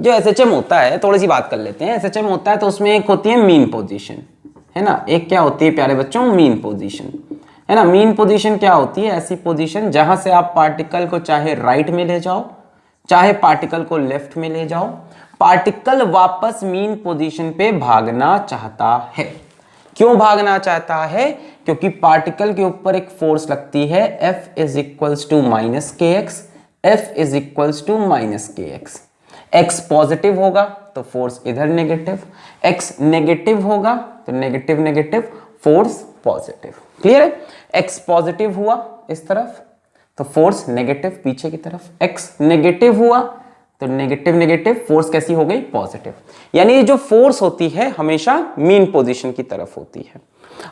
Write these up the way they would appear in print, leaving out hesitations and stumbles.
जो एसएचएम होता है, थोड़ी सी बात कर लेते हैं। एसएचएम होता है तो उसमें एक होती है मीन पोजीशन, है ना। एक क्या होती है प्यारे बच्चों, मीन पोजीशन, है ना। मीन पोजीशन क्या होती है, ऐसी पोजीशन जहां से आप पार्टिकल को चाहे राइट में ले जाओ, चाहे पार्टिकल को लेफ्ट में ले जाओ, पार्टिकल वापस मीन पोजीशन पे भागना चाहता है। क्यों भागना चाहता है? क्योंकि पार्टिकल के ऊपर एक फोर्स लगती है F is equals to minus के X, F is equals to minus के एक्स। एक्स पॉजिटिव होगा तो फोर्स इधर नेगेटिव, एक्स नेगेटिव होगा तो negative negative, force positive. Clear है? एक्स पॉजिटिव हुआ इस तरफ तो फोर्स नेगेटिव पीछे की तरफ, एक्स नेगेटिव हुआ तो नेगेटिव नेगेटिव, फोर्स कैसी हो गई? पॉजिटिव। यानी जो फोर्स होती है हमेशा मीन पोजीशन की तरफ होती है।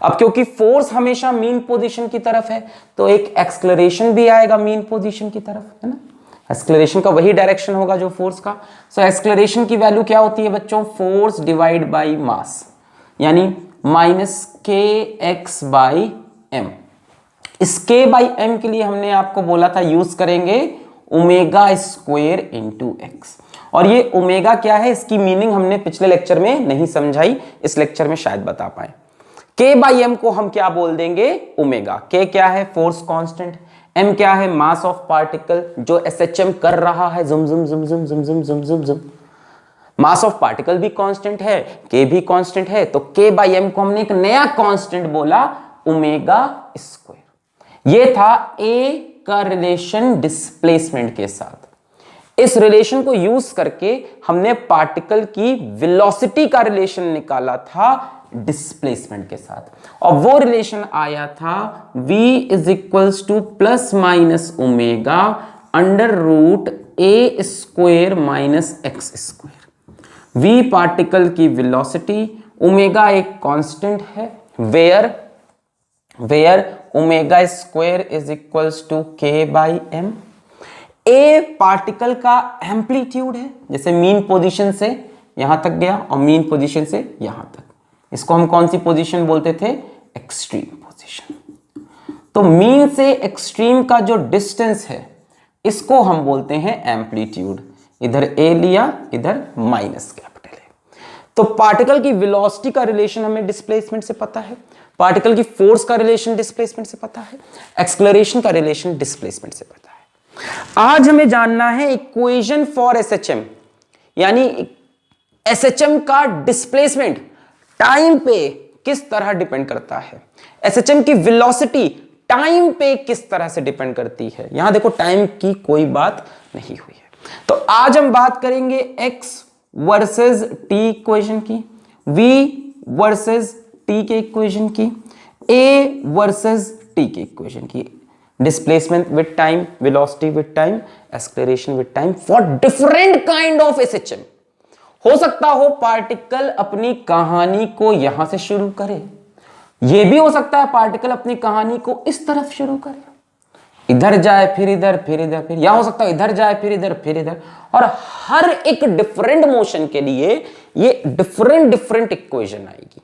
अब क्योंकि फोर्स हमेशा मीन पोजीशन की तरफ है तो एक एक्सलरेशन भी आएगा मीन पोजीशन की तरफ, है ना। एक्सलरेशन का वही डायरेक्शन होगा जो फोर्स का। सो एक्सलरेशन की वैल्यू क्या होती है बच्चों? फोर्स डिवाइड बाई मास, यानी माइनस के एक्स बाई एम। इस के बाई एम के लिए हमने आपको बोला था यूज करेंगे ओमेगा स्क्वायर इंटू एक्स। और ये ओमेगा क्या है, इसकी मीनिंग हमने पिछले लेक्चर में नहीं समझाई, इस लेक्चर में शायद बता पाए। के बाई एम को हम क्या बोल देंगे? ओमेगा। के क्या है? Force constant. एम क्या है? मास ऑफ पार्टिकल जो एसएचएम कर रहा है, जुम जुम जुम जुम जुम जुम जुम जुम जुम। मास ऑफ पार्टिकल भी कांस्टेंट है, के भी कांस्टेंट है, तो के बाई एम को हमने एक नया कांस्टेंट बोला, ओमेगा स्क्वायर। ये था ए का रिलेशन डिस्प्लेसमेंट के साथ। इस रिलेशन को यूज करके हमने पार्टिकल की वेलोसिटी का रिलेशन निकाला था डिस्प्लेसमेंट के साथ, और वो रिलेशन आया था v is equals to plus minus omega under root A square minus x square. v particle की वेलोसिटी, ओमेगा एक कांस्टेंट है, where omega square is equals to k by m. A particle का amplitude है, जैसे mean position से यहां तक गया और मीन पोजीशन से यहां तक, इसको हम कौन सी पोजीशन बोलते थे? Extreme position. तो मीन से एक्सट्रीम का जो डिस्टेंस है इसको हम बोलते हैं एम्पलीट्यूड। इधर ए लिया, इधर माइनस कैपिटल है। तो पार्टिकल की वेलोसिटी का रिलेशन हमें डिस्प्लेसमेंट से पता है, पार्टिकल की फोर्स का रिलेशन डिस्प्लेसमेंट से पता है, एक्सलरेशन का रिलेशन डिस्प्लेसमेंट से पता है। आज हमें जानना है इक्वेशन फॉर एसएचएम, यानी एसएचएम का डिस्प्लेसमेंट टाइम पे किस तरह डिपेंड करता है, एसएचएम की वेलोसिटी टाइम पे किस तरह से डिपेंड करती है। यहां देखो टाइम की कोई बात नहीं हुई है। तो आज हम बात करेंगे x वर्सेस t इक्वेशन की, v वर्सेस t के इक्वेशन की, a वर्सेस t के इक्वेशन की, displacement with time, velocity with time, acceleration with time for different kind of SHM. हो सकता हो पार्टिकल अपनी कहानी को यहां से शुरू करे, यह भी हो सकता है पार्टिकल अपनी कहानी को इस तरफ शुरू करे, इधर जाए फिर इधर फिर इधर फिर, या हो सकता है इधर जाए फिर इधर फिर इधर। और हर एक डिफरेंट मोशन के लिए ये डिफरेंट डिफरेंट इक्वेशन आएगी,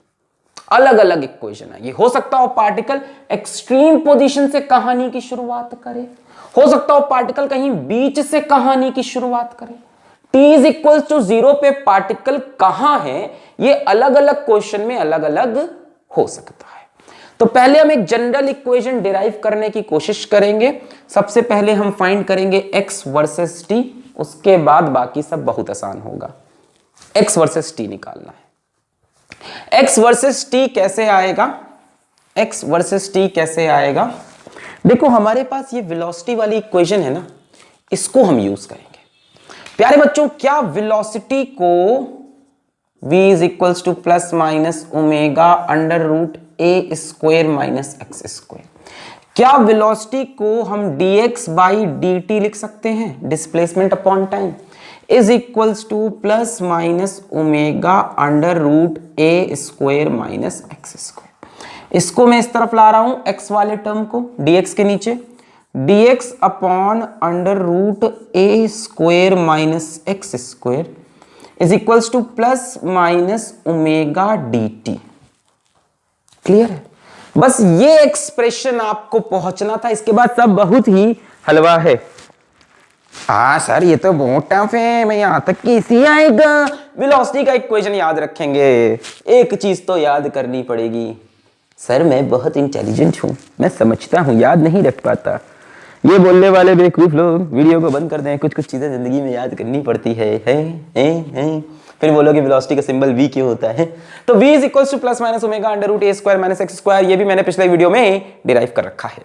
अलग अलग इक्वेशन आएगी। हो सकता हो पार्टिकल एक्सट्रीम पोजीशन से कहानी की शुरुआत करे, हो सकता हो पार्टिकल कहीं बीच से कहानी की शुरुआत करे। t इज इक्वल टू 0 पे पार्टिकल कहां है, ये अलग अलग क्वेश्चन में अलग अलग हो सकता है। तो पहले हम एक जनरल इक्वेशन डिराइव करने की कोशिश करेंगे। सबसे पहले हम फाइंड करेंगे x वर्सेस t, उसके बाद बाकी सब बहुत आसान होगा। x वर्सेस t निकालना है। x वर्सेस t कैसे आएगा? x वर्सेस t कैसे आएगा? देखो हमारे पास ये वेलोसिटी वाली इक्वेशन है ना, इसको हम यूज करेंगे। प्यारे बच्चों, क्या वेलोसिटी को v is equals to plus minus omega under root A square minus x square, क्या वेलोसिटी को हम dx बाई dt लिख सकते हैं, displacement upon time, is equals to plus minus omega under root A square minus x square. इसको मैं इस तरफ ला रहा हूं x वाले टर्म को, dx के नीचे dx upon under root A square minus x square is equals to plus minus omega dt। Clear है? बस ये एक्सप्रेशन आपको पहुंचना था, इसके बाद सब बहुत ही हलवा है। हाँ सर ये तो बहुत टफ है, मैं यहाँ तक कैसे आएगा। वेलोसिटी का इक्वेशन याद रखेंगे, एक चीज तो याद करनी पड़ेगी। सर मैं बहुत इंटेलिजेंट हूँ, मैं समझता हूँ, याद नहीं रख पाता। ये बोलने वाले बेवकूफ लोग वीडियो को बंद कर दें, कुछ कुछ चीजें जिंदगी में याद करनी पड़ती है। फिर बोलोगे वेलोसिटी का सिंबल v क्यों होता है। तो v is equal to plus minus omega under root A square minus x square, ये भी मैंने पिछले वीडियो में डिराइव कर रखा है।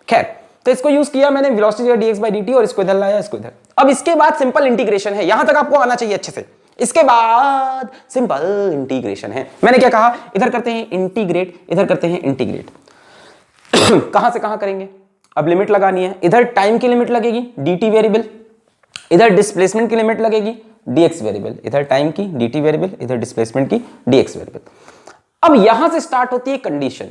खैर तो इसको यूज किया मैंने वेलोसिटी dx बाई dt और इसको इधर लाया, इसको इधर। अब इसके बाद सिंपल इंटीग्रेशन है, यहां तक आपको आना चाहिए अच्छे से। इसके बाद सिंपल इंटीग्रेशन है। मैंने क्या कहा, इधर करते हैं इंटीग्रेट, इधर करते हैं इंटीग्रेट। कहां से कहां करेंगे, अब लिमिट लगानी है। इधर टाइम की लिमिट लगेगी dt वेरिएबल, इधर डिस्प्लेसमेंट की लिमिट लगेगी dx वेरिएबल, इधर टाइम की dt वेरिएबल, इधर डिस्प्लेसमेंट की dx वेरिएबल। अब यहां से स्टार्ट होती है कंडीशन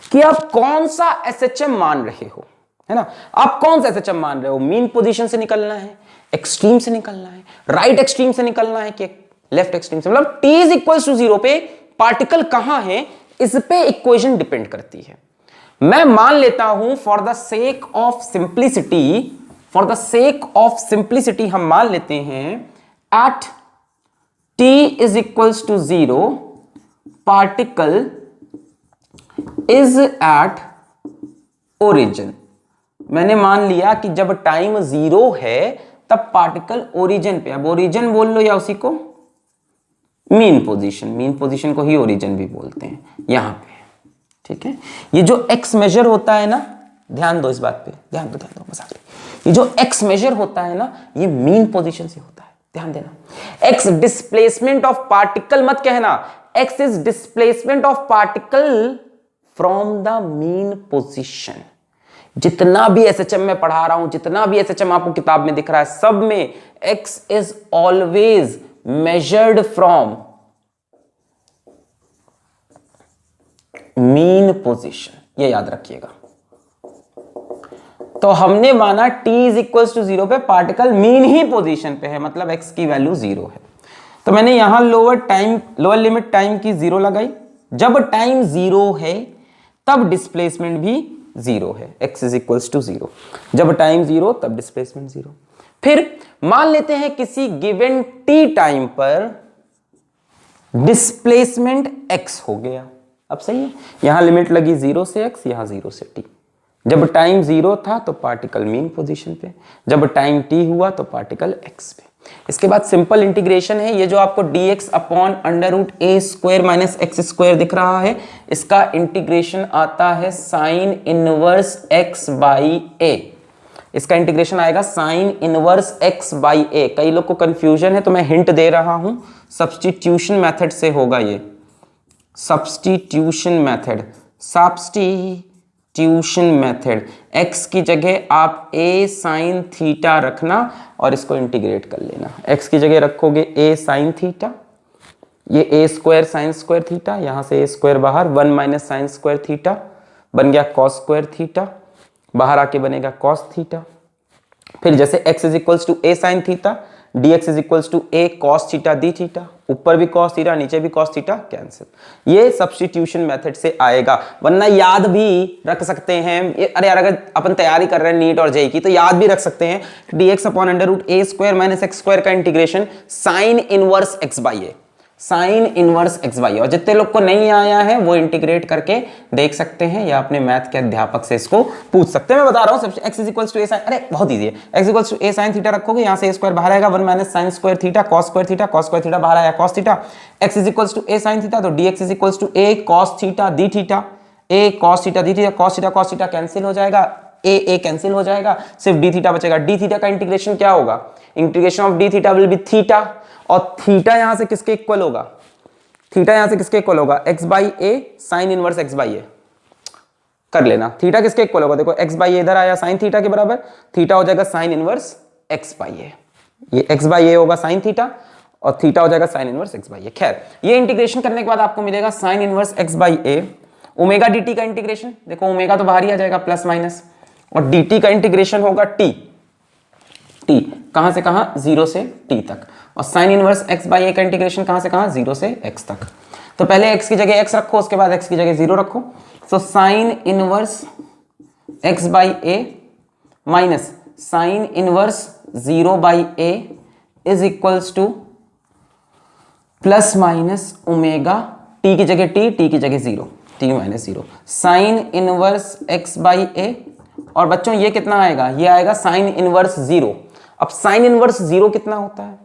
कि आप कौन सा SHM मान रहे हो, है ना। आप कौन सा SHM मान रहे हो, मीन पोजीशन से निकलना है, एक्सट्रीम से निकलना है, राइट एक्सट्रीम से निकलना है कि लेफ्ट एक्सट्रीम से। मतलब t इज इक्वल टू 0 पे पार्टिकल कहां है इस पे इक्वेशन डिपेंड करती है। मैं मान लेता हूं for the sake of simplicity, for the sake of simplicity हम मान लेते हैं at t is equals to 0 particle is at origin. मैंने मान लिया कि जब टाइम 0 है तब पार्टिकल ओरिजिन पे, अब ओरिजिन बोल लो या उसी को मीन पोजीशन, मीन पोजीशन को ही ओरिजिन भी बोलते हैं यहां पे, ठीक है। ये जो x मेजर होता है ना, ध्यान दो इस बात पे, ध्यान दो मजाक नहीं। ये जो x मेजर होता है ना, ये मीन पोजीशन से होता है, ध्यान देना। x डिस्प्लेसमेंट ऑफ पार्टिकल मत कहना, x is displacement of particle from the mean position. जितना भी SHM में पढ़ा रहा हूं, जितना भी SHM आपको किताब में दिख रहा है, सब में x is always measured from mean position, ये याद रखिएगा। तो हमने माना t इज इक्वल टू 0 पे पार्टिकल मीन ही पोजीशन पे है, मतलब x की वैल्यू 0 है। तो मैंने यहां लोअर लिमिट टाइम की 0 लगाई। जब टाइम 0 है तब डिस्प्लेसमेंट भी 0 है, x इज इक्वल टू 0। जब टाइम 0 तब डिस्प्लेसमेंट 0। फिर मान लेते हैं किसी गिवन t टाइम पर डिस्प्लेसमेंट x हो गया। अब सही है, यहां लिमिट लगी 0 से x, यहां 0 से t। जब टाइम 0 था तो पार्टिकल मीन पोजीशन पे, जब टाइम t हुआ तो पार्टिकल x पे। इसके बाद सिंपल इंटीग्रेशन है, ये जो आपको dx अपॉन अंडर रूट ए स्क्वायर माइनस एक्स स्क्वायर दिख रहा है, इसका इंटीग्रेशन आता है sign inverse x by a। इसका इंटीग्रेशन आएगा sine inverse x by a। कई लोग को कंफ्यूजन है तो मैं हिंट दे रहा हूं, सब्स्टिट्यूशन मेथड से होगा ये, substitution method, substitution method. x की जगह आप a साइन थीटा रखना और इसको इंटीग्रेट कर लेना। x की जगह रखोगे a साइन थीटा, ये a square sine square theta, यहां से a स्क्वायर बाहर, 1 माइनस साइन स्क्वायर थीटा बन गया कॉस स्क्वायर थीटा, बाहर आके बनेगा कॉस थीटा। फिर जैसे x is equals to a sine theta, dx is equals to a cos theta d theta, ऊपर भी कॉस थीटा नीचे भी कॉस थीटा, कैंसिल। ये सब्स्टिट्यूशन मेथड से आएगा, वरना याद भी रख सकते हैं। अरे यार अगर अपन तैयारी कर रहे हैं नीट और जेई की तो याद भी रख सकते हैं dx अपॉन अंडर रूट ए स्क्वायर माइनस एक्स स्क्वायर का integration sine inverse x by A, sine inverse x by A. और जितने लोग को नहीं आया है वो इंटीग्रेट करके देख सकते हैं या अपने मैथ के अध्यापक से इसको पूछ सकते हैं। मैं बता रहा हूं सबसे, x is equals to a sine, अरे बहुत इजी है, x equals to a sine theta रखोगे, यहां से a स्क्वायर बाहर आएगा, 1 minus sine square theta cos square theta, cos square theta बाहर आया cos theta. x is equals to a sine theta, तो dx is equals to a cos theta d theta, a cos theta d theta, cos theta cancel हो जाएगा, a cancel हो जाएगा, सिर्फ D theta बचेगा। D theta का integration क्या होगा, integration of D theta will be theta, और थीटा यहां से किसके इक्वल होगा, थीटा यहां से किसके इक्वल होगा, x by A sine inverse x by A. कर लेना, थीटा किसके इक्वल होगा, देखो x बाई ए इधर आया साइन थीटा के बराबर, थीटा हो जाएगा साइन इनवर्स x बाई ए। ये x बाई ए होगा साइन थीटा और थीटा हो जाएगा साइन इनवर्स x बाई ए। खैर ये इंटीग्रेशन करने के बाद आपको मिलेगा sign inverse x by A, omega dt का इंटीग्रेशन, देखो ओमेगा तो बाहर ही आ जाएगा प्लस माइनस, और dt का इंटीग्रेशन होगा t कहां से कहां, 0 से t तक, और साइन इनवर्स x बाई ए का इंटीग्रेशन कहां से कहां, 0 से x तक। तो पहले x की जगह x रखो, उसके बाद x की जगह 0 रखो। So sine inverse x by A minus sine inverse 0 by A is equals to plus minus omega, T की जगह टी की जगह 0, T minus 0, sine inverse x by A. और बच्चों ये कितना आएगा, ये आएगा साइन इनवर्स 0। अब साइन इनवर्स 0 कितना होता है,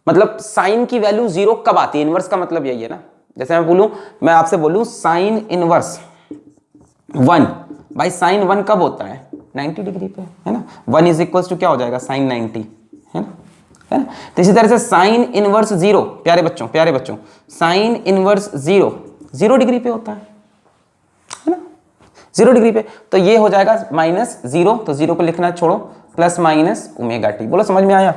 मतलब साइन की वैल्यू 0 कब आती है, इनवर्स का मतलब यही है ना। जैसे मैं आपसे बोलूं साइन इनवर्स 1 बाई साइन 1 कब होता है, 90 डिग्री पे, है ना। 1 इज इक्वल्स टू क्या हो जाएगा, साइन 90, है ना। तो इसी तरह से साइन इनवर्स 0, प्यारे बच्चों साइन इनवर्स 0 डिग्री पे होता है ना, 0 डिग्री पे। तो ये हो जाएगा माइनस 0, तो 0 को लिखना छोड़ो, प्लस माइनस ओमेगा टी। बोलो समझ में आया।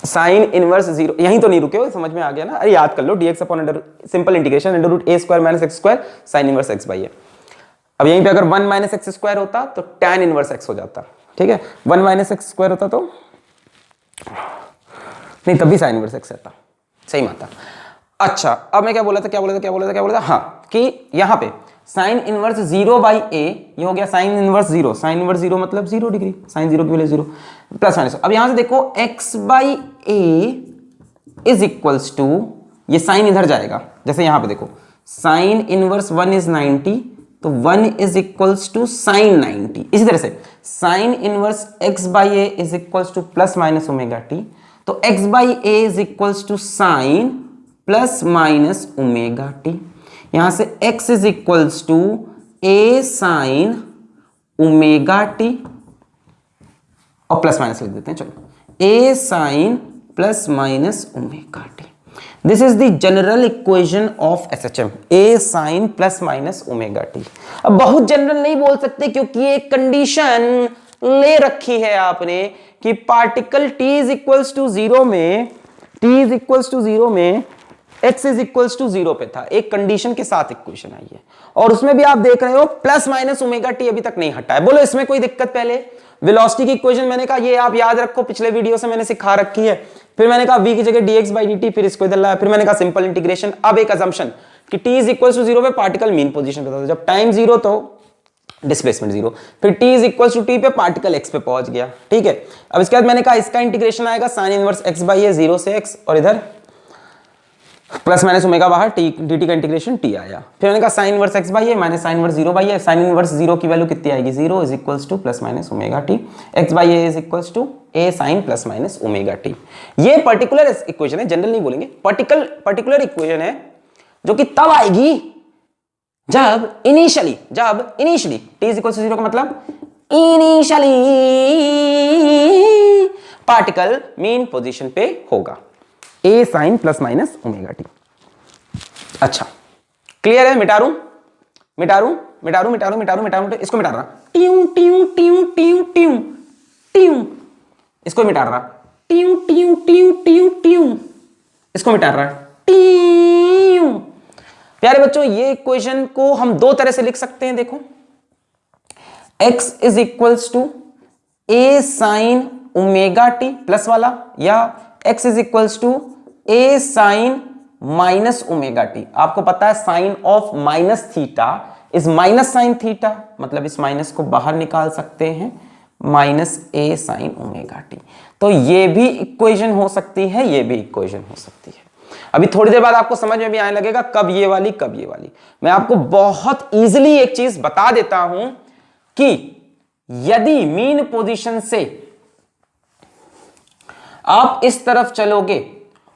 साइन इनवर्स 0, यहीं तो नहीं रुके हो, समझ में आ गया ना। अरे याद कर लो, dx upon under simple integration under root a square minus x square sine inverse x by है। अब यहीं पे अगर 1 माइनस एक्स स्क्वायर होता तो tan इनवर्स x हो जाता, ठीक है। 1 माइनस एक्स स्क्वायर होता तो नहीं, तब भी साइन इनवर्स x रहता, सही माता। अच्छा, अब मैं क्या बोला था, हाँ, कि यहां पे साइन इनवर्स 0 बाई ए, ये हो गया साइन इनवर्स 0, साइन इनवर्स 0 मतलब 0 डिग्री, साइन 0 की वैल्यू 0 प्लस माइनस। अब यहां से देखो x by A is equals to, ये साइन इधर जाएगा, जैसे यहां पे देखो साइन इनवर्स 1 इज 90, तो 1 इज इक्वल्स टू साइन 90। इसी तरह से sine inverse x by A is equals to plus minus omega t, तो x by A is equals to sine plus minus omega T. यहां से x is equals to a sine omega T, और plus minus लिख देते हैं, चलो a sine plus minus omega t. This is the general equation of SHM, a sine plus minus omega t. अब बहुत general नहीं बोल सकते, क्योंकि एक कंडीशन ले रखी है आपने कि particle t is equals to 0 में x इज इक्वल्स टू 0 पे था, एक कंडीशन के साथ इक्वेशन आई है, और उसमें भी आप देख रहे हो प्लस माइनस ओमेगा टी अभी तक नहीं हटा है। बोलो इसमें कोई दिक्कत। पहले वेलोसिटी की इक्वेशन मैंने कहा ये आप याद रखो, पिछले वीडियो से मैंने सिखा रखी है। फिर मैंने कहा v की जगह dx बाई dt, फिर इसको इधर लाया, फिर मैंने कहा सिंपल इंटीग्रेशन। अब एक अजम्पशन कि t इज इक्वल्स टू 0 पे पार्टिकल मीन पोजीशन पे था, जब टाइम 0 तो डिस्प्लेसमेंट 0, फिर t is equals to t पे पार्टिकल x पे पहुंच गया, ठीक है। अब इसके बाद मैंने कहा इसका इंटीग्रेशन आएगा sine inverse x by a 0 से x, और इधर प्लस माइनस ओमेगा बाहर, टी dt का इंटीग्रेशन t आया। फिर मैंने कहा sine inverse x by A minus sine inverse 0 by A, sine inverse 0 की वैल्यू कितनी आएगी, 0 is equals to plus minus omega t, x by A is equals to a sine plus minus omega t. ये particular equation है, general नहीं बोलेंगे, particular equation है, जो कि तब आएगी जब initially t is equals to 0 का मतलब इनिशियली पार्टिकल मीन पोजीशन पे होगा, a sine plus minus omega t. अच्छा क्लियर है। मिटा रूं, इसको मिटा रहा, ट्यू ट्यू ट्यू ट्यू ट्यू ट्यू, इसको मिटा रहा, ट्यू ट्यू ट्यू ट्यू ट्यू, इसको मिटा रहा, ट्यू। प्यारे बच्चों, ये इक्वेशन को हम दो तरह से लिख सकते हैं, देखो x is equals to a sine omega T plus वाला, या x is equals to a sine minus omega t. आपको पता है sine of minus theta is minus sine theta, मतलब इस माइनस को बाहर निकाल सकते हैं, minus a sine omega t. तो ये भी इक्वेशन हो सकती है, ये भी इक्वेशन हो सकती है। अभी थोड़ी देर बाद आपको समझ में भी आने लगेगा कब ये वाली कब ये वाली। मैं आपको बहुत इजीली एक चीज बता देता हूं कि यदि मीन पोजीशन से आप इस तरफ चलोगे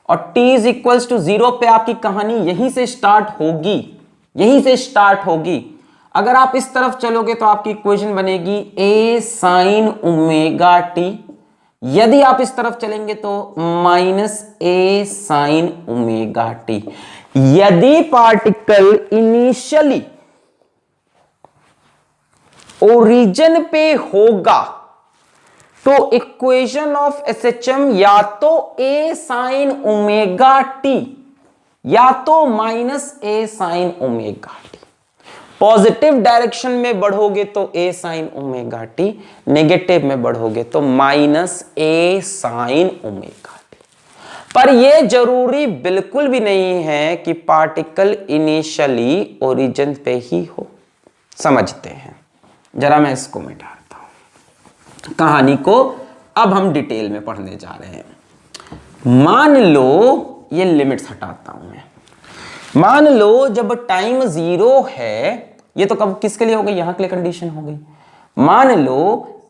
और t इज इक्वल्स टू 0 पे आपकी कहानी यहीं से स्टार्ट होगी, अगर आप इस तरफ चलोगे तो आपकी इक्वेशन बनेगी a साइन ओमेगा टी, यदि आप इस तरफ चलेंगे तो minus a sine omega T. यदि पार्टिकल इनिशियली ओरिजिन पे होगा तो इक्वेशन ऑफ SHM या तो a साइन ओमेगा टी या तो minus a sine omega T. Positive direction में बढ़ोगे तो a sine omega T, negative में बढ़ोगे तो minus a sine omega T. पर यह जरूरी बिल्कुल भी नहीं है कि पार्टिकल इनिशियली ओरिजिन पे ही हो। समझते हैं, जरा मैं इसको मिटाता हूं। कहानी को अब हम डिटेल में पढ़ने जा रहे हैं। मान लो ये लिमिट्स हटाता हूं मैं। मान लो जब टाइम 0 है, ये तो कब किसके लिए हो गई, यहां के लिए कंडीशन हो गई। मान लो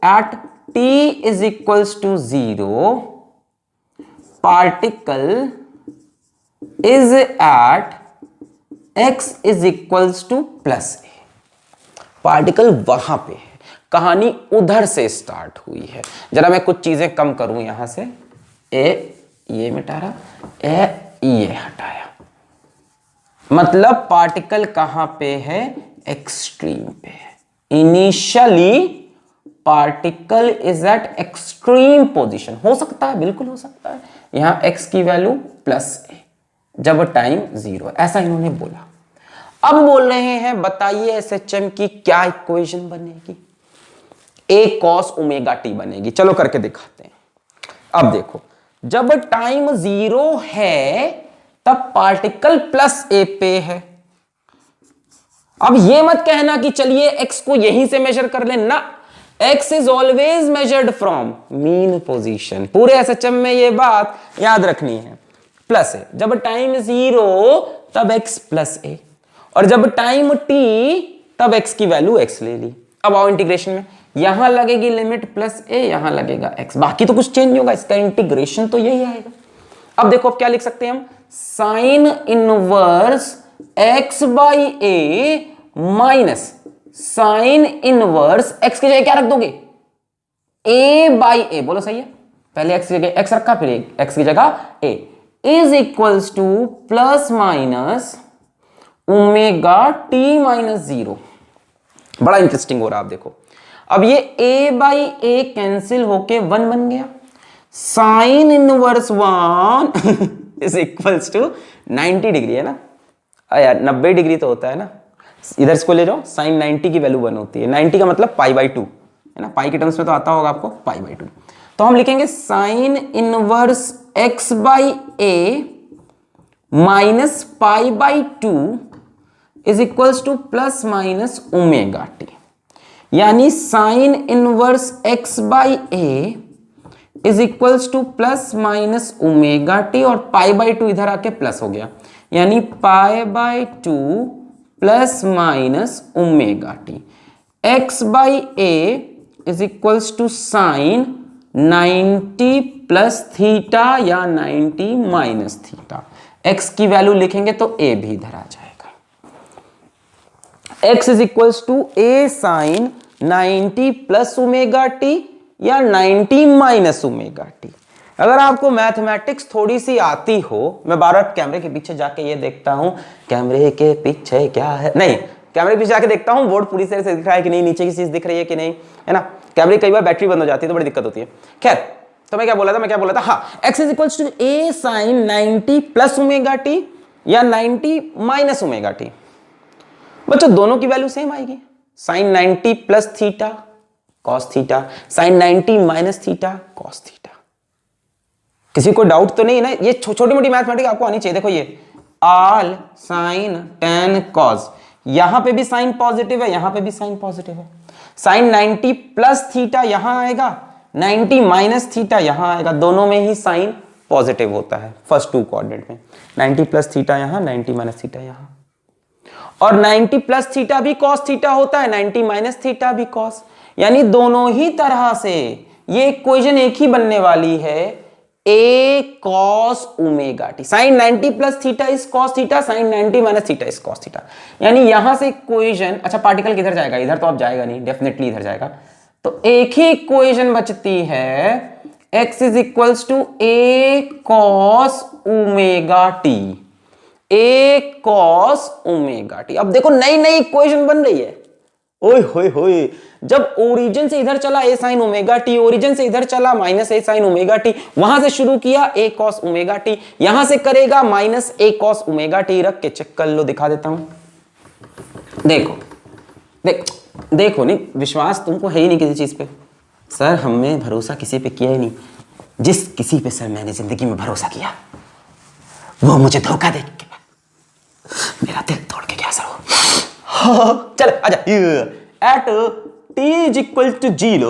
at t is equals to 0 particle is at x is equals to plus A. Particle वहां पे है, कहानी उधर से स्टार्ट हुई है। जरा मैं कुछ चीजें कम करूं यहां से, ए ये मिटा रहा, ए ये हटाया, मतलब पार्टिकल कहां पे है, एक्सट्रीम पे है। Initially particle is eight extreme position. हो सकता है, बिल्कुल हो सकता है, यहां x की वैल्यू प्लस ए जब टाइम 0, ऐसा इन्होंने बोला। अब बोल रहे हैं बताइए SHM की क्या इक्वेशन बनेगी, a cos ओमेगा t बनेगी। चलो करके दिखाते हैं। अब देखो, जब टाइम 0 है तब पार्टिकल प्लस a पे है। अब ये मत कहना कि चलिए x को यहीं से मेजर कर ले ना, x is always measured from mean position. पूरे SHM में ये बात याद रखनी है। प्लस ए, जब टाइम 0 तब x प्लस ए, और जब टाइम t तब x की वैल्यू x ले ली। अब आओ इंटीग्रेशन में, यहां लगेगी लिमिट प्लस ए, यहां लगेगा x, बाकी तो कुछ चेंज नहीं होगा, इसका इंटीग्रेशन तो यही आएगा। अब देखो अब क्या लिख सकते हैं हम, sign inverse x by A minus sine inverse x की जगह क्या रख दोगे, a बाई ए। बोलो सही है, पहले x की जगह x रखा, फिर x की जगह a is equals to plus minus omega t minus 0। बड़ा इंटरेस्टिंग हो रहा है। आप देखो अब ये a बाई ए कैंसिल होके 1 बन गया, sine inverse 1 is equals to 90 degree है ना यार, 90 डिग्री तो होता है ना, इधर इसको ले जाओ, साइन 90 की वैल्यू 1 होती है। 90 का मतलब पाई बाई 2 है ना, पाई के टर्म्स में तो आता होगा आपको, पाई बाई 2। तो हम लिखेंगे sine inverse x by A minus pi by 2 is equals to plus minus omega T, यानी sine inverse x by A is equals to plus minus omega T, और पाई बाई 2 इधर आके प्लस हो गया, यानी pi by 2 plus minus omega t. x by A is equals to sine 90 plus theta या 90 minus theta. x की value लिखेंगे तो a भी इधर आ जाएगा। x is equals to a sine 90 plus omega t या 90 माइनस ओमेगा टी। अगर आपको मैथमेटिक्स थोड़ी सी आती हो, मैं बार बार कैमरे के पीछे जाके ये देखता हूं, कैमरे के पीछे क्या है, नहीं कैमरे के पीछे जाके देखता हूं बोर्ड पूरी तरह से दिख रहा है कि नहीं, नीचे की चीज दिख रही है कि नहीं, है ना। कैमरे कई बार बैटरी बंद हो जाती है तो बड़ी दिक्कत होती है। खैर, तो मैं क्या बोला था, हाँ, x is equals to a sine 90 plus omega t या 90 माइनस ओमेगा टी। बच्चों दोनों की वैल्यू सेम आएगी, sine 90 plus theta cos theta, sine 90 minus theta cos theta. किसी को डाउट तो नहीं ना, ये छोटी मोटी मैथमेटिक्स आपको आनी चाहिए। देखो ये ऑल साइन टेन कॉस, यहां पे भी साइन पॉजिटिव है, यहां पे भी साइन पॉजिटिव है। साइन 90 प्लस थीटा यहां आएगा, 90 माइनस थीटा यहां आएगा, दोनों में ही साइन पॉजिटिव होता है फर्स्ट 2 कोऑर्डिनेट में। 90 प्लस थीटा यहां, 90 माइनस थीटा यहां, और 90 प्लस थीटा भी कॉस थीटा होता है, 90 माइनस थीटा भी कॉस, यानी दोनों ही तरह से ये इक्वेशन एक ही बनने वाली है, a cos omega t. Sine 90 plus theta is cos theta, sine 90 minus theta is cos theta. यानी यहां से इक्वेशन, अच्छा पार्टिकल किधर जाएगा, इधर तो अब जाएगा नहीं, डेफिनेटली इधर जाएगा, तो एक ही इक्वेशन बचती है, x is equals to a cos omega t, a cos omega t. अब देखो नई नई इक्वेशन बन रही है, ओए होए होए, जब ओरिजिन से इधर चला a sine omega T, origin से इधर चला minus a sine omega T, वहां से शुरू किया a cos ओमेगा टी, यहां से करेगा minus a cos omega T. रख के चेक कर लो, दिखा देता हूं। देखो नहीं, विश्वास तुमको है ही नहीं किसी चीज पे। सर हमने भरोसा किसी पे किया ही नहीं, जिस किसी पे सर मैंने जिंदगी में भरोसा किया वो मुझे धोखा दे के मेरा दिल तोड़ के गया सर वो। चल आजा, at t is equal to 0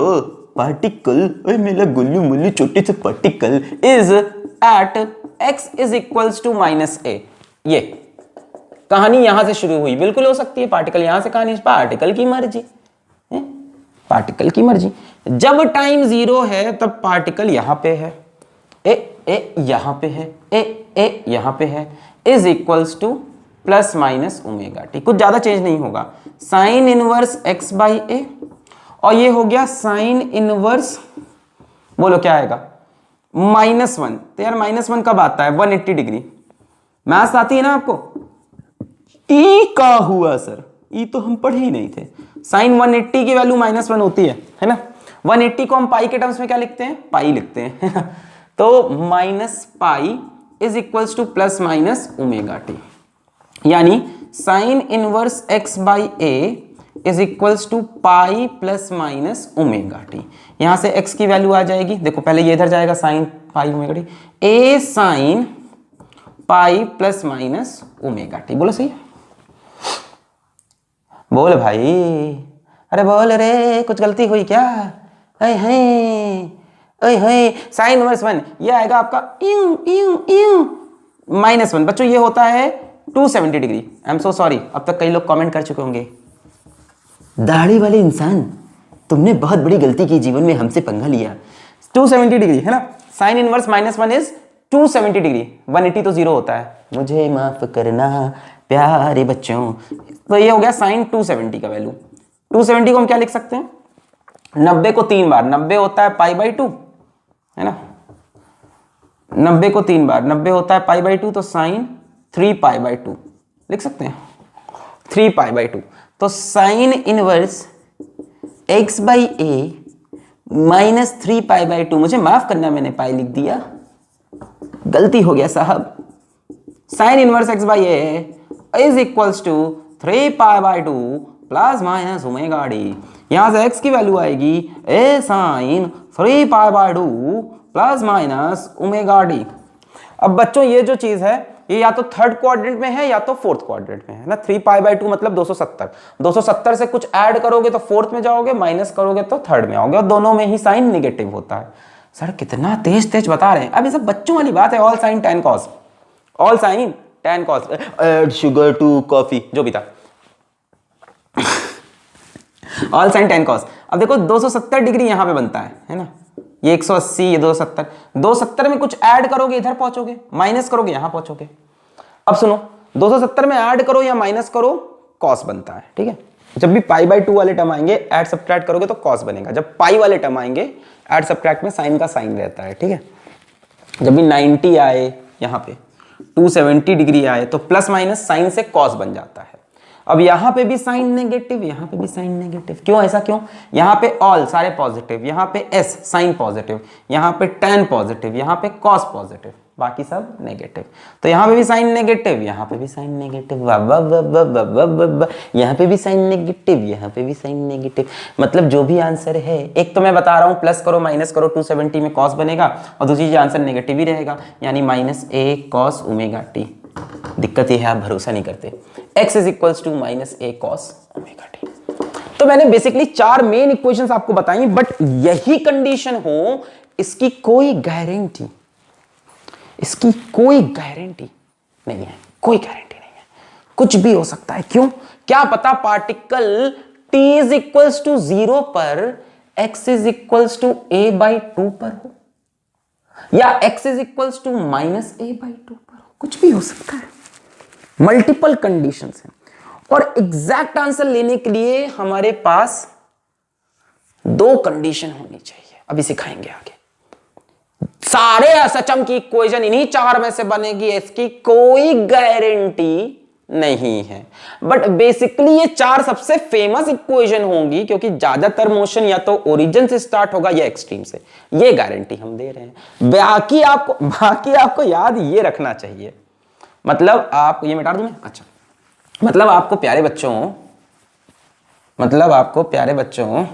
particle, ओए मेरा गुल्लू मुल्लू छोटे से particle is at x is equals to minus A. ये कहानी यहां से शुरू हुई, बिल्कुल हो सकती है पार्टिकल यहां से, कहानी पार्टिकल की मर्जी, पार्टिकल की मर्जी। जब टाइम 0 है तब पार्टिकल यहां पे है, ए यहां पे है, ए यहां पे है, is equals to plus minus omega T, कुछ ज्यादा चेंज नहीं होगा। Sign inverse x by A, और ये हो गया साइन इनवर्स, बोलो क्या आएगा, -1। तो यार -1 कब आता है, 180 डिग्री। मैथ्स आती है ना आपको? ई का हुआ सर, ई तो हम पढ़े ही नहीं थे। साइन 180 की वैल्यू -1 होती है ना। 180 को हम पाई के टर्म्स में क्या लिखते हैं, पाई लिखते हैं तो minus pi is equals to plus minus omega T, यानी sine inverse x by A is equals to pi plus minus omega T. यहां से x की वैल्यू आ जाएगी, देखो पहले ये इधर जाएगा sine pi omega T, A sine pi plus minus omega T. बोलो सही है, बोल भाई, अरे बोल रे, कुछ गलती हुई क्या? साइन इनवर्स 1 ये आएगा आपका -1। बच्चों ये होता है 270 degree. I am so sorry, अब तक कई लोग कमेंट कर चुके होंगे, दाढ़ी वाले इंसान तुमने बहुत बड़ी गलती की जीवन में, हमसे पंगा लिया। 270 डिग्री है ना, साइन इनवर्स -1 इज 270 डिग्री, 180 तो 0 होता है, मुझे माफ करना प्यारे बच्चों। तो ये हो गया साइन 270 का वैल्यू। 270 को हम क्या लिख सकते हैं, 90 को 3 बार, 90 होता है पाई बाई 2 है ना, 90 को 3 बार, 90 होता है पाई बाई 2, तो साइन 3 पाई बाई 2 लिख सकते हैं, 3 पाई बाई 2। तो sign inverse x by A minus 3 pi by 2, मुझे माफ करना मैंने पाई लिख दिया, गलती हो गया साहब। Sine inverse x by A is equals to 3 pi by 2 plus minus omega D. यहां से x की वैल्यू आएगी A sine 3 pi by 2 plus minus omega D. अब बच्चों ये जो चीज है ये या तो थर्ड क्वाड्रेंट में है या तो फोर्थ क्वाड्रेंट में है ना। 3 पाई बाई 2 मतलब 270, 270 से कुछ ऐड करोगे तो फोर्थ में जाओगे, माइनस करोगे तो थर्ड में आओगे, और दोनों में ही साइन निगेटिव होता है। सर कितना तेज तेज बता रहे हैं, अब ये सब बच्चों वाली बात है। All sine tan cos, all sine tan cos, add sugar to coffee, जो भी था ऑल साइन tan cos। अब देखो 270 डिग्री यहां पे बनता है ना, ये 180, ये 270, 270 में कुछ ऐड करोगे इधर पहुंचोगे, माइनस करोगे यहां पहुंचोगे। अब सुनो, 270 में ऐड करो या माइनस करो, cos बनता है, ठीक है। जब भी पाई बाई 2 वाले टर्म आएंगे ऐड सब्ट्रैक्ट करोगे तो cos बनेगा, जब पाई वाले टर्म आएंगे ऐड सब्ट्रैक्ट में साइन का साइन रहता है, ठीक है। जब भी 90 आए, यहाँ पे 270 डिग्री आए तो प्लस माइनस साइन से cos बन जाता है। अब यहां पे भी साइन नेगेटिव, यहां पे भी साइन नेगेटिव, क्यों ऐसा क्यों? यहां पे ऑल सारे पॉजिटिव, यहां पे एस साइन पॉजिटिव, यहां पे tan पॉजिटिव, यहां पे cos पॉजिटिव, बाकी सब नेगेटिव। तो यहां पे भी साइन नेगेटिव, यहां पे भी साइन नेगेटिव, यहां पे भी साइन नेगेटिव, यहां पे भी साइन नेगेटिव। मतलब जो भी आंसर है, एक तो मैं बता रहा हूं प्लस करो माइनस करो 270 में cos बनेगा, और दूसरी चीज आंसर नेगेटिव ही रहेगा, यानी -a cos ओमेगा टी। दिक्कत ये है आप भरोसा नहीं करते। x is equals to -a cos omega t. तो मैंने बेसिकली 4 मेन इक्वेशंस आपको बताई, बट यही कंडीशन हो, इसकी कोई गारंटी, इसकी कोई गारंटी नहीं है, कोई गारंटी नहीं है, कुछ भी हो सकता है। क्यों? क्या पता particle t is equals to 0 पर x is equals to a by 2 पर हो, या x is equals to -a by 2 पर हो, कुछ भी हो सकता है। मल्टीपल कंडीशंस हैं, और एग्जैक्ट आंसर लेने के लिए हमारे पास 2 कंडीशन होनी चाहिए, अभी सिखाएंगे आगे। सारे एसएचएम की इक्वेशन इन्हीं 4 में से बनेगी, इसकी कोई गारंटी नहीं है, बट बेसिकली ये 4 सबसे फेमस इक्वेशन होंगी, क्योंकि ज्यादातर मोशन या तो ओरिजिन से स्टार्ट होगा या एक्सट्रीम से, ये गारंटी हम दे रहे हैं। बाकी आपको याद ये रखना चाहिए। मतलब आप ये मिटा दूं मैं, अच्छा, मतलब आपको प्यारे बच्चों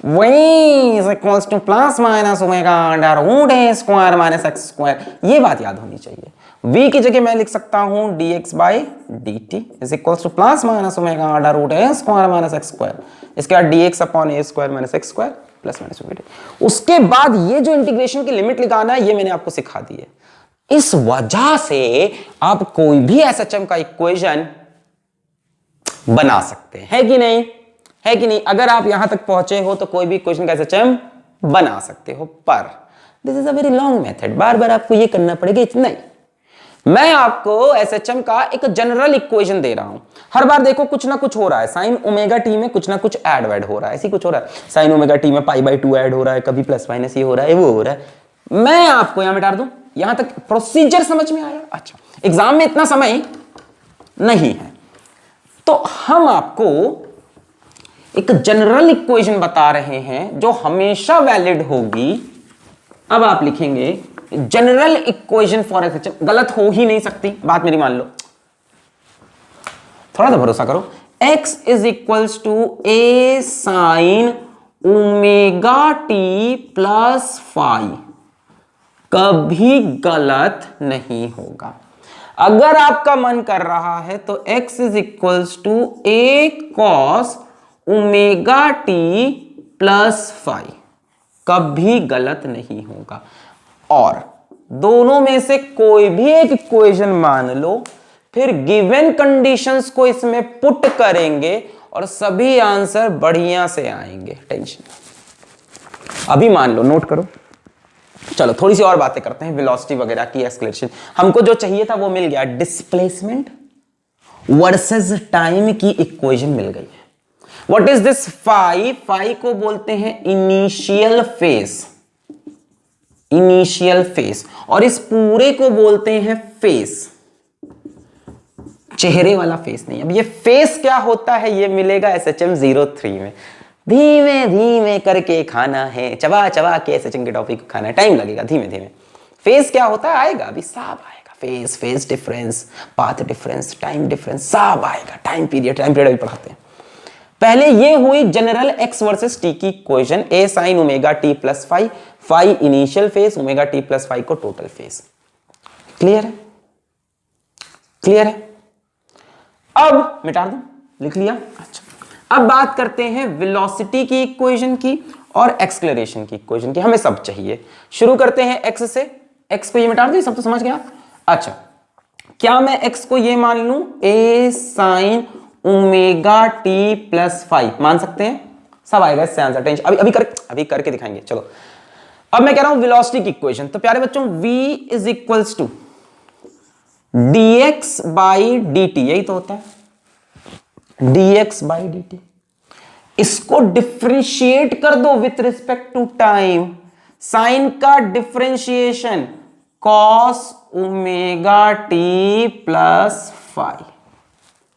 वही equals to plus minus omega under root a square minus x square, ये बात याद होनी चाहिए। v की जगह मैं लिख सकता हूं dx by dt is equals to plus minus omega under root a square minus x square, इसके बाद dx upon a square minus x square, plus minus omega t. उसके बाद ये जो इंटीग्रेशन की लिमिट लगाना है ये मैंने आपको सिखा दी है। इस वजह से आप कोई भी एसएचएम का इक्वेशन बना सकते हैं, है कि नहीं? है कि नहीं? अगर आप यहां तक पहुंचे हो तो कोई भी इक्वेशन का एसएचएम बना सकते हो, पर this is a very long method, बार बार आपको ये करना पड़ेगा इतना ही। मैं आपको एसएचएम का एक जनरल इक्वेशन दे रहा हूं, हर बार देखो कुछ ना कुछ हो रहा है, साइन ओमेगा टी में कुछ ना कुछ ऐड वैड हो रहा है, ऐसी कुछ हो रहा है, साइन ओमेगा टी में पाई बाई 2 ऐड हो रहा है, कभी प्लस माइनस ये हो रहा है, वो हो रहा है। मैं आपको यहां मिटा दूं, यहां तक प्रोसीजर समझ में आया? अच्छा, एग्जाम में इतना समय नहीं है तो हम आपको एक जनरल इक्वेशन बता रहे हैं जो हमेशा वैलिड होगी। अब आप लिखेंगे जनरल इक्वेशन फॉर एसएचएम, गलत हो ही नहीं सकती, बात मेरी मान लो, थोड़ा सा भरोसा करो। x is equals to a sine omega T plus phi, कभी गलत नहीं होगा। अगर आपका मन कर रहा है तो x is equals to a cos omega T plus phi, कभी गलत नहीं होगा। और दोनों में से कोई भी एक इक्वेशन मान लो, फिर गिवन कंडीशंस को इसमें पुट करेंगे और सभी आंसर बढ़िया से आएंगे, टेंशन। अभी मान लो, नोट करो। चलो थोड़ी सी और बातें करते हैं, वेलोसिटी वगैरह की, एक्सेलरेशन। हमको जो चाहिए था वो मिल गया, डिस्प्लेसमेंट वर्सेस टाइम की इक्वेशन मिल गई है। What is this phi? Phi को बोलते हैं इनिशियल फेज, इनिशियल फेज, और इस पूरे को बोलते हैं फेस, चेहरे वाला फेस नहीं। अब ये फेस क्या होता है ये मिलेगा एसएचएम 03 में। धीमे धीमे करके खाना है, चबा चबा के एसएचएम के टॉपिक को खाना है, टाइम लगेगा, धीमे धीमे। फेस क्या होता है आएगा, अभी सब आएगा, face, phase difference, path difference, time difference, सब आएगा, टाइम पीरियड अभी पढ़ाते हैं। पहले ये हुई जनरल एक्स वर्सेस टी की equation, A sine omega T plus phi, phi initial phase, omega T plus phi को टोटल फेस। क्लियर है? क्लियर है? अब मिटा दो, लिख लिया? अच्छा, अब बात करते हैं वेलोसिटी की इक्वेशन की और एक्सेलरेशन की इक्वेशन की, हमें सब चाहिए। शुरू करते हैं एक्स से, एक्स को ये मिटा दो, सब तो समझ गया। अच्छा, क्या मैं एक्स को ये मान लूं A sine omega T plus five, मान सकते हैं? सब आएगा इससे आंसर, टेंशन अभी करके दिखाएंगे। चलो अब मैं कह रहा हूं वेलोसिटी की इक्वेशन, तो प्यारे बच्चों v is equals to dx by dt, यही तो होता है dx बाई dt। इसको डिफरेंशिएट कर दो with respect to time, sine का differentiation cos omega T plus five,